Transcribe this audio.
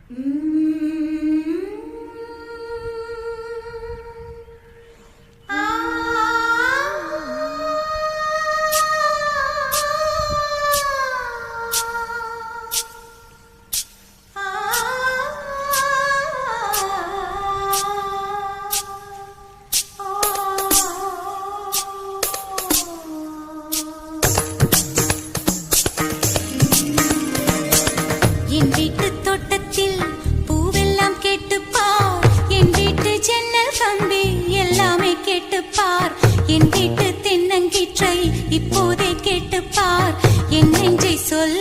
என் வீட்டு தோட்டத்தில் பூவெல்லாம் கேட்டுப்பார், என் வீட்டு ஜன்னல் கம்பி எல்லாமே கேட்டுப்பார், என் வீட்டு தென்னங்கீற்றை இப்போதே கேட்டுப்பார், என் நெஞ்சை சொல்